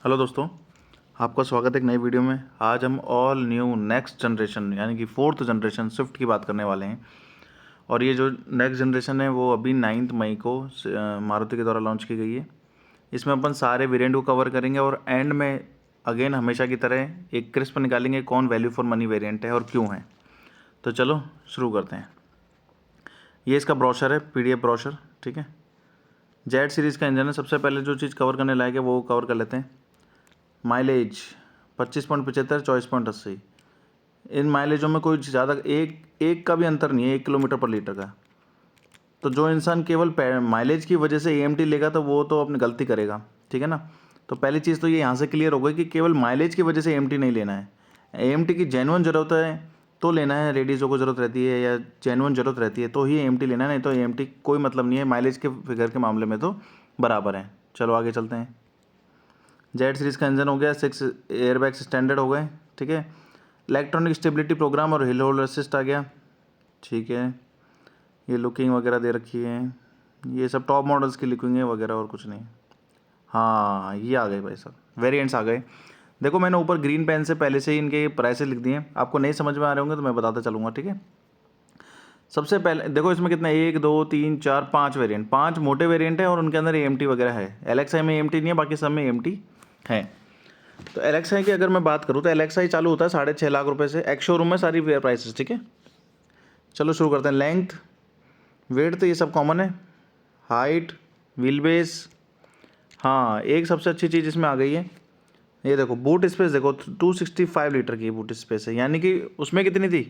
Hello दोस्तों, आपका स्वागत है एक नई वीडियो में। आज हम ऑल न्यू नेक्स्ट जनरेशन यानी कि फोर्थ जनरेशन स्विफ्ट की बात करने वाले हैं। और ये जो नेक्स्ट जनरेशन है वो अभी 9 मई को मारुति के द्वारा लॉन्च की गई है। इसमें अपन सारे वेरिएंट को कवर करेंगे और एंड में अगेन हमेशा की तरह एक क्रिस्प निकालेंगे कौन वैल्यू फॉर मनी वेरिएंट है और क्यों है। तो चलो शुरू करते हैं। ये इसका ब्रोशर है, PDF ब्रोशर, ठीक है। जेड सीरीज़ का इंजन है। सबसे पहले जो चीज़ कवर करने लायक है वो कवर कर लेते हैं। माइलेज 25.75, 24.80। इन माइलेजों में कोई ज़्यादा एक का भी अंतर नहीं है, 1 किलोमीटर पर लीटर का। तो जो इंसान केवल माइलेज की वजह से AMT लेगा तो वो तो अपनी गलती करेगा, ठीक है ना। तो पहली चीज़ तो ये यहाँ से क्लियर हो गई कि केवल माइलेज की वजह से AMT नहीं लेना है। AMT की जेन्युइन ज़रूरत है तो लेना है, लेडीज़ों को ज़रूरत रहती है या जेन्युइन ज़रूरत रहती है तो ही AMT लेना है, नहीं तो AMT कोई मतलब नहीं है। माइलेज के फिगर के मामले में तो बराबर है। चलो आगे चलते हैं। जेड सीरीज़ का इंजन हो गया, 6 एयरबैग्स स्टैंडर्ड हो गए, ठीक है। इलेक्ट्रॉनिक स्टेबिलिटी प्रोग्राम और हिल होल्ड असिस्ट आ गया, ठीक है। ये लुकिंग वगैरह दे रखी है, ये सब टॉप मॉडल्स की लुकिंग है वगैरह और कुछ नहीं। हाँ ये आ गए भाई साहब, वेरिएंट्स आ गए। देखो मैंने ऊपर ग्रीन पेन से पहले से ही इनके प्राइसेस लिख दिए हैं, आपको नहीं समझ में आ रहे होंगे तो मैं बताता चलूँगा, ठीक है। सबसे पहले देखो इसमें कितना 1 2 3 4 5 वेरिएंट, 5 मोटे वेरिएंट है और उनके अंदर AMT वगैरह है। LXI में AMT नहीं है, बाकी सब में AMT है। तो LXI की अगर मैं बात करूँ तो LXI चालू होता है 6.5 लाख रुपए से, एक्स शोरूम में सारी प्राइसेस, ठीक है। चलो शुरू करते हैं। लेंथ, वेट तो ये सब कॉमन है। हाइट, व्हील बेस, हाँ एक सबसे अच्छी चीज़ इसमें आ गई है, ये देखो बूट स्पेस। देखो 265 लीटर की बूट स्पेस है, यानी कि उसमें कितनी थी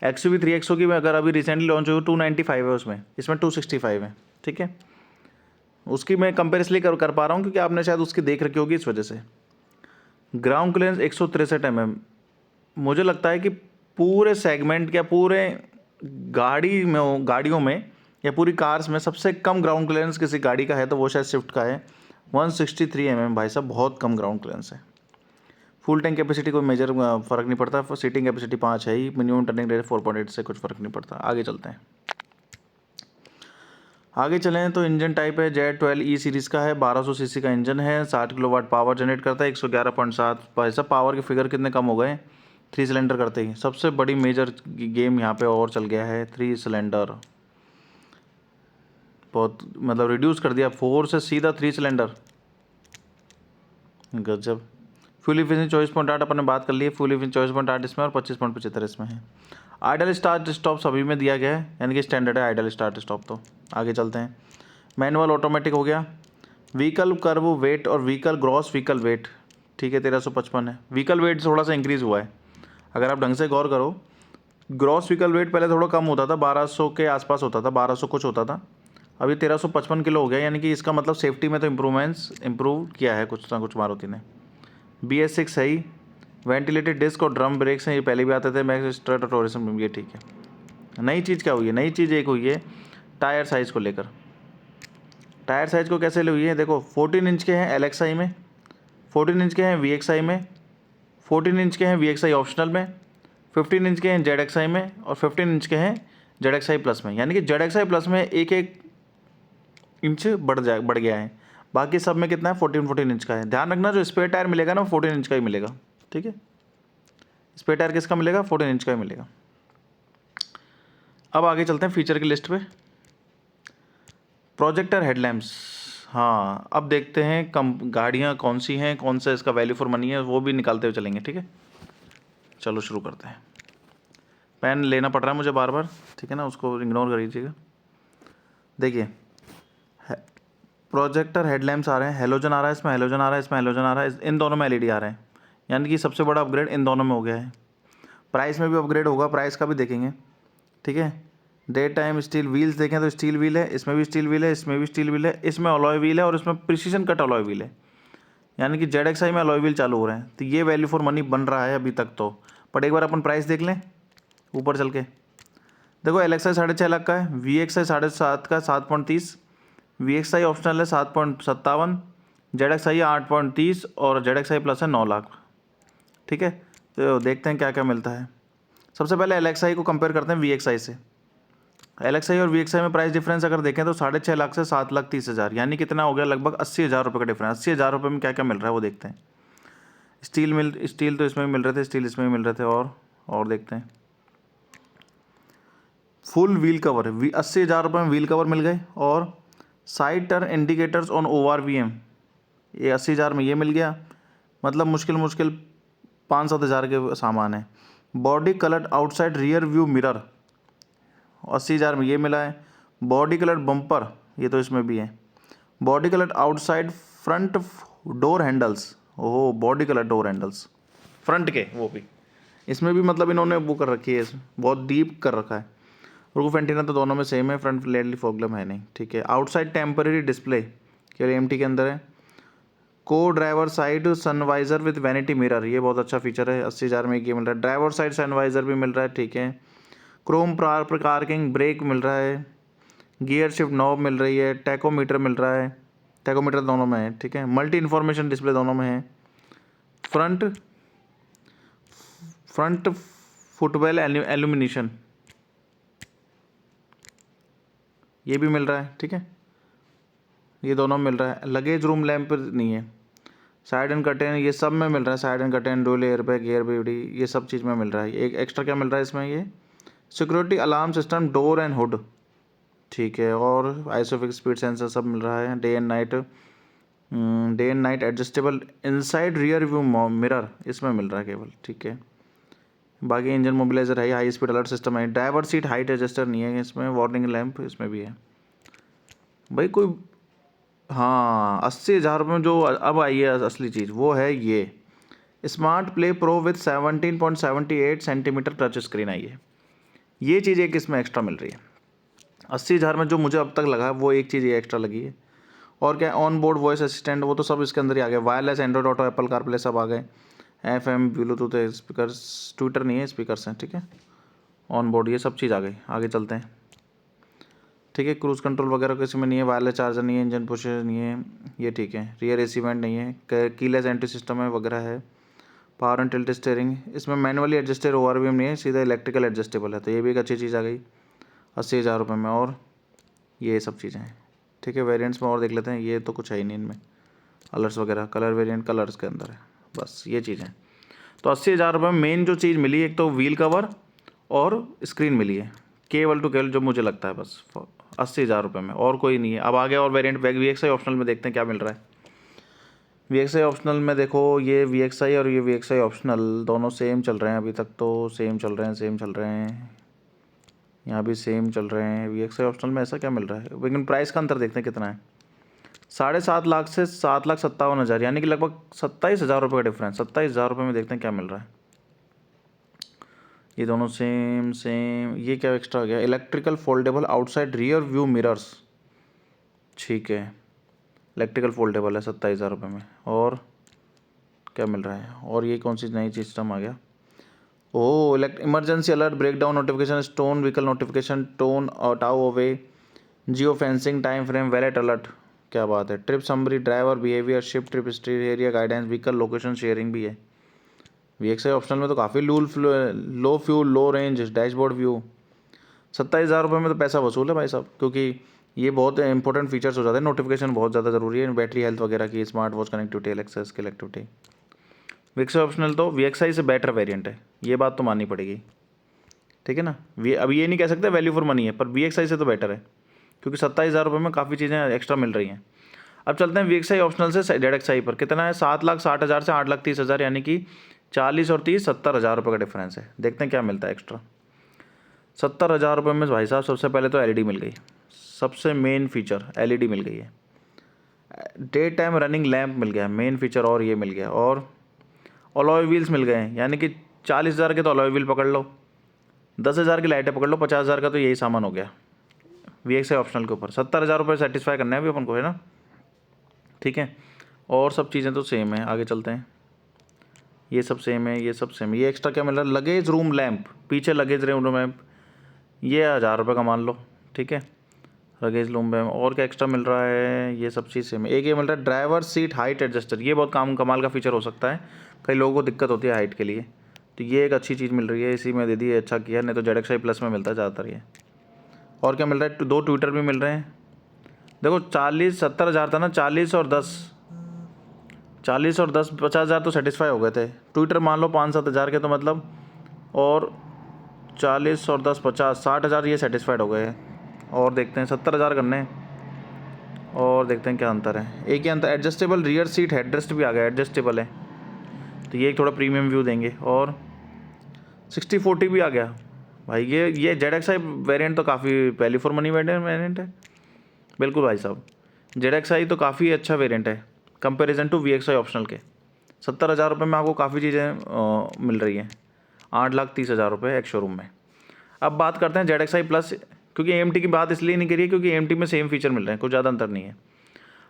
XUV 3XO की, अगर अभी रिसेंटली लॉन्च हुई 295 है उसमें, इसमें 265 है, ठीक है। उसकी मैं कंपेरिजन कर पा रहा हूँ क्योंकि आपने शायद उसकी देख रखी होगी इस वजह से। Ground clearance 163 mm। मुझे लगता है कि पूरे सेगमेंट या पूरे गाड़ियों में या पूरी कार्स में सबसे कम ग्राउंड क्लियरेंस किसी गाड़ी का है तो वो शायद स्विफ्ट का है। 163 mm भाई साहब, बहुत कम ग्राउंड क्लियरेंस है। फुल टैंक कैपेसिटी कोई मेजर फ़र्क नहीं पड़ता, सीटिंग कैपेसिटी 5 है ही, मिनिमम टर्निंग रेट 4.8 से कुछ फ़र्क नहीं पड़ता। आगे चलते हैं। आगे चलें तो इंजन टाइप है Z12E सीरीज़ का है, 1200 सीसी का इंजन है, 60 किलोवाट पावर जनरेट करता है, 111.7। भाई साहब पावर के फिगर कितने कम हो गए 3 सिलेंडर करते ही। सबसे बड़ी मेजर गेम यहाँ पे और चल गया है, 3 सिलेंडर बहुत मतलब रिड्यूस कर दिया, 4 से सीधा 3 सिलेंडर, गजब। फ्यूल इफिशिएंसी 24.8 अपन ने बात कर ली है, फ्यूल इफिशिएंसी 24.8 इसमें और 25.75 इसमें है। आइडल स्टार्ट स्टॉप सभी में दिया गया है, यानी कि स्टैंडर्ड है आइडल स्टार्ट स्टॉप। तो आगे चलते हैं। मैनुअल ऑटोमेटिक हो गया। व्हीकल कर्व वेट और व्हीकल ग्रॉस व्हीकल वेट, ठीक है, 1355 है। व्हीकल वेट थोड़ा सा इंक्रीज़ हुआ है, अगर आप ढंग से गौर करो। ग्रॉस व्हीकल वेट पहले थोड़ा कम होता था, 1200 के आसपास होता था, 1200 कुछ होता था, अभी 1355 किलो हो गया, यानी कि इसका मतलब सेफ्टी में तो इम्प्रूव किया है कुछ ना कुछ मारुति ने। BS6 है ही। वेंटिलेटेड डिस्क और ड्रम ब्रेक्स हैं, ये पहले भी आते थे मैक्स स्ट्रट और टोरिज्म में, ये ठीक है। नई चीज़ क्या हुई है, नई चीज़ एक हुई है टायर साइज़ को लेकर। टायर साइज़ को कैसे हुई है, देखो 14 इंच के हैं LXI में, 14 इंच के हैं VXI में, 14 इंच के हैं VXI ऑप्शनल में, 15 इंच के हैं ZXI में और 15 इंच के हैं ZXI प्लस में। यानी कि ZXI प्लस में एक एक इंच बढ़ गया है, बाकी सब में कितना है 14 इंच का है। ध्यान रखना जो स्पेयर टायर मिलेगा ना 14 इंच का ही मिलेगा, ठीक है। स्पेयर टायर किसका मिलेगा, 14 इंच का ही मिलेगा। अब आगे चलते हैं फीचर की लिस्ट पे। प्रोजेक्टर हेडलैम्प्स, हाँ अब देखते हैं कम गाड़ियाँ कौन सी हैं, कौन सा इसका वैल्यू फॉर मनी है, वो भी निकालते हुए चलेंगे, ठीक है। चलो शुरू करते हैं। पेन लेना पड़ रहा है मुझे बार बार, ठीक है ना, उसको इग्नोर कर लीजिएगा। देखिए प्रोजेक्टर हेडलैम्प्स आ रहे हैं, हेलोजन आ रहा है इसमें, हेलोजन आ रहा है इसमें, हेलोजन आ रहा है, इन दोनों में LED आ रहे हैं, यानी कि सबसे बड़ा अपग्रेड इन दोनों में हो गया है। प्राइस में भी अपग्रेड होगा, प्राइस का भी देखेंगे, ठीक है। डे टाइम स्टील व्हील्स देखें तो स्टील व्हील है, इसमें भी स्टील व्हील है, इसमें भी स्टील व्हील है, इसमें अलॉय व्हील है और इसमें प्रिसीजन कट अलॉय व्हील है, यानी कि ZXI में अलॉय व्हील चालू हो रहे हैं। तो ये वैल्यू फॉर मनी बन रहा है अभी तक तो, बट एक बार अपन प्राइस देख लें ऊपर चल के। देखो LXI 6.5 लाख का है, VXI 7.5 का 7.30, VXI ऑप्शनल है 7.57, ZXI 8.30 और ZXI प्लस है 9 लाख, ठीक है। तो देखते हैं क्या क्या मिलता है। सबसे पहले LXI को कंपेयर करते हैं VXI से। LXi और VXi में प्राइस डिफरेंस अगर देखें तो 6.5 लाख से 7,30,000, यानी कितना हो गया, लगभग 80,000 रुपये का डिफरेंस। 80,000 रुपये में क्या क्या मिल रहा है वो देखते हैं। स्टील तो इसमें भी मिल रहे थे, स्टील इसमें भी मिल रहे थे, और देखते हैं। फुल व्हील कवर 80,000 रुपये में व्हील कवर मिल गए, और side turn indicators on ORVM ये 80,000 में ये मिल गया। मतलब मुश्किल 5-7 हज़ार के सामान है। Body coloured outside rear view mirror 80,000 में ये मिला है। बॉडी कलर्ड बम्पर ये तो इसमें भी है। Body coloured outside front door handles, ओहो body coloured door handles front के, वो भी इसमें भी मतलब इन्होंने वो कर रखी है, बहुत डीप कर रखा है। रूफ एंटीना तो दोनों में सेम है, फ्रंट लेडली फॉगलम है नहीं, ठीक है। आउटसाइड टेम्पररी डिस्प्ले केवल MT के अंदर है। को driver side sun visor with vanity mirror, ये बहुत अच्छा फीचर है। 80,000 में ये मिल रहा है। ड्राइवर साइड सनवाइजर भी मिल रहा है, ठीक है। क्रोम पार्किंग ब्रेक मिल रहा है। गियर शिफ्ट नॉब मिल रही है। टैकोमीटर मिल रहा है, टैकोमीटर दोनों में है, ठीक है। मल्टी इन्फॉर्मेशन डिस्प्ले दोनों में है। फ्रंट फुटवेल एल्यूमिनेशन ये भी मिल रहा है, ठीक है। ये दोनों मिल रहा है। लगेज रूम लैंप नहीं है। साइड एंड कर्टेन ये सब में मिल रहा है। Side and curtain, dual airbag, air BD, ये सब चीज़ में मिल रहा है। एक एक्स्ट्रा क्या मिल रहा है इसमें, ये security alarm system, door and hood, ठीक है। और आइसोफिक्स स्पीड सेंसर सब मिल रहा है। Day and night adjustable inside rear view mirror इसमें मिल रहा है केवल, ठीक है। बाकी इंजन मोबिलाइजर है, हाई स्पीड अलर्ट सिस्टम है। ड्राइवर सीट हाइट एडजस्टर नहीं है इसमें। वार्निंग लैंप इसमें भी है भाई कोई। हाँ 80,000 रुपये में जो अब आई है असली चीज़ वो है ये smart play pro with 17.78 centimetre touch screen आई है। ये चीज़ एक इसमें एक्स्ट्रा मिल रही है। 80,000 में जो मुझे अब तक लगा वो एक चीज़ ये एक्स्ट्रा लगी है। और क्या, ऑन बोर्ड वॉइस असिस्टेंट वो तो सब इसके अंदर ही आ गए। Wireless Android auto, Apple CarPlay सब आ गए। FM ब्लूटूथ है, स्पीकर्स, ट्विटर नहीं है, स्पीकर्स हैं, ठीक है। ऑन बोर्ड ये सब चीज़ आ गई। आगे चलते हैं, ठीक है। क्रूज़ कंट्रोल वगैरह किसी में नहीं है। वायरलेस चार्जर नहीं है। इंजन पुश नहीं है, ये ठीक है। रियर AC वेंट नहीं है। कीलेस एंट्री सिस्टम है वगैरह है। पावर एंड टिल्ट स्टीयरिंग, इसमें मैनुअली एडजस्टेड ORVM नहीं है, सीधा इलेक्ट्रिकल एडजस्टेबल है, तो ये भी एक अच्छी चीज़ आ गई 80,000 रुपये में। और ये सब चीज़ें हैं, ठीक है। वेरिएंट्स में और देख लेते हैं। ये तो कुछ है ही नहीं इनमें, अलर्ट्स वगैरह, कलर वेरिएंट कलर्स के अंदर है, बस ये चीज़ें। तो 80,000 रुपये में मेन जो चीज़ मिली, एक तो व्हील कवर और स्क्रीन मिली है, केवल टू केवल जो मुझे लगता है बस 80,000 रुपये में, और कोई नहीं है। अब आगे और वेरिएंट VXi ऑप्शनल में देखते हैं क्या मिल रहा है। VXi ऑप्शनल में देखो, ये VXi और ये VXi ऑप्शनल दोनों सेम चल रहे हैं अभी तक, तो सेम चल रहे हैं। यहाँ भी सेम चल रहे हैं। VXi ऑप्शनल में ऐसा क्या मिल रहा है, लेकिन प्राइस का अंतर देखते हैं कितना है। 7.5 लाख से 7,57,000, यानी कि लगभग 27,000 रुपये का डिफरेंस। 27,000 रुपये में देखते हैं क्या मिल रहा है। ये दोनों सेम। ये क्या एक्स्ट्रा आ गया, electrical foldable outside rear view mirrors, ठीक है। इलेक्ट्रिकल फोल्डेबल है 27,000 रुपये में। और क्या मिल रहा है, और ये कौन सी नई सिस्टम आ गया, ओ emergency alert, breakdown notification, stolen vehicle notification, tone tow away, geo fencing, time frame, valet alert, क्या बात है। Trip summary, driver behaviour, shift, trip history, area guidance, vehicle location sharing भी है। VXi ऑप्शनल में तो काफ़ी low fuel, low range, dashboard view. 27,000 रुपये में तो पैसा वसूल है भाई साहब, क्योंकि ये बहुत इंपॉर्टेंट फीचर्स हो जाते हैं। नोटिफिकेशन बहुत ज़्यादा ज़रूरी है, बैटरी हेल्थ वगैरह की, smart watch connectivity, Alexa's connectivity. VXi optional तो VXi से बेटर वेरिएंट है, ये बात तो माननी पड़ेगी, ठीक है ना। अब ये नहीं कह सकते वैल्यू फॉर मनी है, पर VXi से तो बेटर है, क्योंकि 27,000 रुपये में काफ़ी चीज़ें एक्स्ट्रा मिल रही हैं। अब चलते हैं VXi ऑप्शनल से ZXi पर। कितना है, 7,60,000 से 8,30,000, यानी कि 40 और 30 70,000 रुपये का डिफरेंस है। देखते हैं क्या मिलता है एक्स्ट्रा। 70,000 रुपये में भाई साहब सबसे पहले तो LED मिल गई, सबसे मेन फीचर LED मिल गई है। डे टाइम रनिंग लैंप मिल गया, मेन फीचर, और ये मिल गया। और अलॉय व्हील्स मिल गए हैं, यानी कि 40,000 के तो अलॉय व्हील पकड़ लो, 10,000 की लाइटें पकड़ लो, 50,000 का तो यही सामान हो गया VXi ऑप्शनल के ऊपर। 70,000 रुपये सेटिस्फाई करना है अभी अपन को, है ना, ठीक है। और सब चीज़ें तो सेम है। आगे चलते हैं, ये सब सेम है, ये सब सेम है। ये एक्स्ट्रा क्या मिल रहा है, लगेज रूम लैंप, पीछे लगेज रूम लैंप, ये 1,000 रुपये का मान लो, ठीक है। लगेज रूम लैंप, और क्या एक्स्ट्रा मिल रहा है, ये सब चीज़ सेम है। एक ये मिल रहा है ड्राइवर सीट हाइट एडजस्टर, ये बहुत कमाल का फीचर हो सकता है, कई लोगों को दिक्कत होती है हाइट के लिए, तो ये एक अच्छी चीज़ मिल रही है, इसी में दे दी है, अच्छा किया, नहीं तो ZXi प्लस में मिलता है ज़्यादातर ये। और क्या मिल रहा है, 2 ट्विटर भी मिल रहे हैं। देखो 70,000 था ना, 40 और 10 50,000 तो सेटिस्फाई हो गए थे। ट्विटर मान लो 5-7 हज़ार के, तो मतलब और 40 और 10 50 60,000 ये सेटिस्फाइड हो गए हैं। और देखते हैं 70,000 करने हैं और देखते हैं क्या अंतर है। एक ही अंतर, एडजस्टेबल रियर सीट हेडरेस्ट भी आ गया, एडजस्टेबल है, तो ये एक थोड़ा प्रीमियम व्यू देंगे। और 60/40 भी आ गया भाई। ये ZXi वेरिएंट तो काफ़ी वैल्यू फॉर मनी वेरिएंट है। बिल्कुल भाई साहब, ZXi तो काफ़ी अच्छा वेरिएंट है कंपैरिजन टू VXi ऑप्शनल के। 70,000 रुपये में आपको काफ़ी चीज़ें मिल रही हैं, 8,30,000 रुपये एक शोरूम में। अब बात करते हैं ZXi प्लस, क्योंकि AMT की बात इसलिए नहीं करी है क्योंकि AMT में सेम फीचर मिल रहे हैं, कुछ ज़्यादा अंतर नहीं है।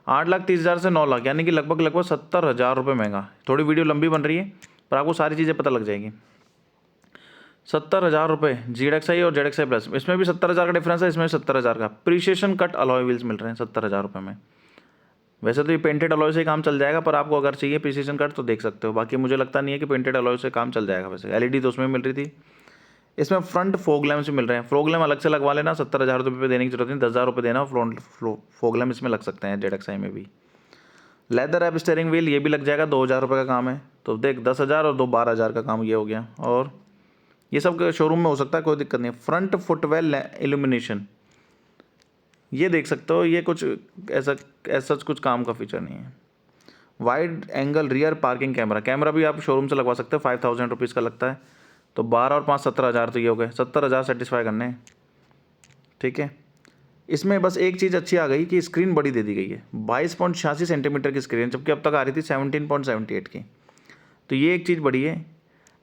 8,30,000 से 9 लाख, यानी कि लगभग 70,000 रुपये महंगा। थोड़ी वीडियो लंबी बन रही है पर आपको सारी चीज़ें पता लग जाएंगी। 70,000 रुपये ZXi और ZXi प्लस, इसमें भी 70,000 का डिफरेंस है, इसमें 70,000 का। प्रीसिएशन कट अलॉय व्हील्स मिल रहे हैं 70,000 रुपये में। वैसे तो ये पेंटेड अलॉय से काम चल जाएगा, पर आपको अगर चाहिए प्रीसिएशन कट तो देख सकते हो। बाकी मुझे लगता नहीं है कि पेंटेड अलॉय से काम चल जाएगा। वैसे LED तो उसमें मिल रही थी। इसमें फ्रंट फोग लैम्प्स मिल रहे हैं। फोग लैम्प अलग से लगवा लेना, 70,000 रुपये देने की जरूरत नहीं, 10,000 रुपये देना, फ्रंट फोग लैम्प इसमें लग सकते हैं ZXi में भी। लेदर रैप स्टीयरिंग व्हील ये भी लग जाएगा, 2,000 रुपये का काम है। तो देख 10,000 और 12,000 का काम ये हो गया। और ये सब शोरूम में हो सकता है, कोई दिक्कत नहीं। फ्रंट फुटवेल इल्यूमिनेशन ये देख सकते हो, ये कुछ ऐसा कुछ काम का फीचर नहीं है। Wide angle rear parking camera भी आप शोरूम से लगवा सकते हो, 5,000 रुपीज़ का लगता है। तो 12 और 5 17,000 तो ये हो गए, 70,000 सेटिस्फाई करने हैं। ठीक है, इसमें बस एक चीज़ अच्छी आ गई कि स्क्रीन बड़ी दे दी गई है, 22.86 सेंटीमीटर की स्क्रीन, जबकि अब तक आ रही थी 17.78 की। तो ये एक चीज़ बड़ी है।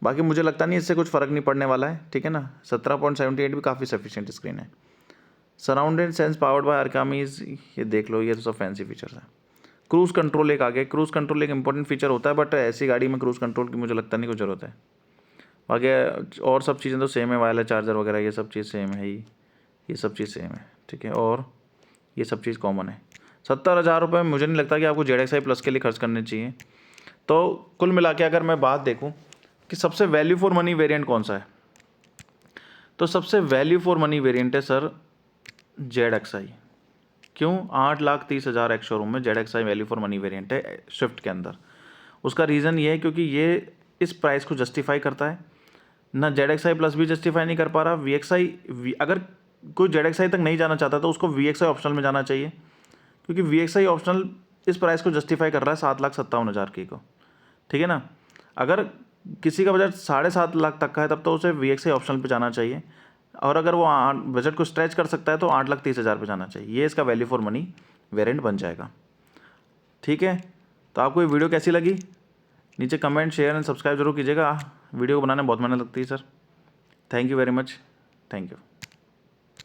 बाकी मुझे लगता नहीं इससे कुछ फ़र्क नहीं पड़ने वाला है। ठीक है ना, 17.78 भी काफ़ी सफिशिएंट स्क्रीन है। सराउंडेड सेंस पावर्ड बाय आर्कामीज, ये देख लो, ये तो सब फैंसी फीचर्स है। क्रूज़ कंट्रोल एक आगे, क्रूज़ कंट्रोल एक इंपॉर्टेंट फीचर होता है, बट ऐसी गाड़ी में क्रूज़ कंट्रोल की मुझे लगता नहीं कुछ ज़रूरत है। बाकी और सब चीज़ें तो सेम है, वायरलेस चार्जर वगैरह ये सब चीज़ सेम है ही, ये सब चीज़ सेम है। ठीक है, और ये सब चीज़ कॉमन है। 70,000 रुपये मुझे नहीं लगता कि आपको ZXi प्लस के लिए खर्च करने चाहिए। तो कुल मिला के अगर मैं बात देखूँ कि सबसे वैल्यू फॉर मनी वेरिएंट कौन सा है, तो सबसे वैल्यू फॉर मनी वेरिएंट है सर ZXi। क्यों? 8,30,000 एक शोरूम में ZXi value for money variant है स्विफ्ट के अंदर। उसका रीज़न ये है क्योंकि ये इस प्राइस को जस्टिफाई करता है ना। ZXi प्लस भी जस्टिफाई नहीं कर पा रहा। अगर कोई ZXi तक नहीं जाना चाहता तो उसको VXi ऑप्शनल में जाना चाहिए, क्योंकि VXi ऑप्शनल इस प्राइस को जस्टिफाई कर रहा है 7,57,000 की को। ठीक है ना, अगर किसी का बजट 7.5 लाख तक का है तब तो उसे VXi ऑप्शनल पे जाना चाहिए, और अगर वो बजट को स्ट्रेच कर सकता है तो 8,30,000 पे जाना चाहिए। ये इसका वैल्यू फॉर मनी वेरिएंट बन जाएगा। ठीक है, तो आपको ये वीडियो कैसी लगी नीचे कमेंट शेयर एंड सब्सक्राइब जरूर कीजिएगा। वीडियो को बनाने में बहुत मेहनत लगती है sir. Thank you very much, thank you.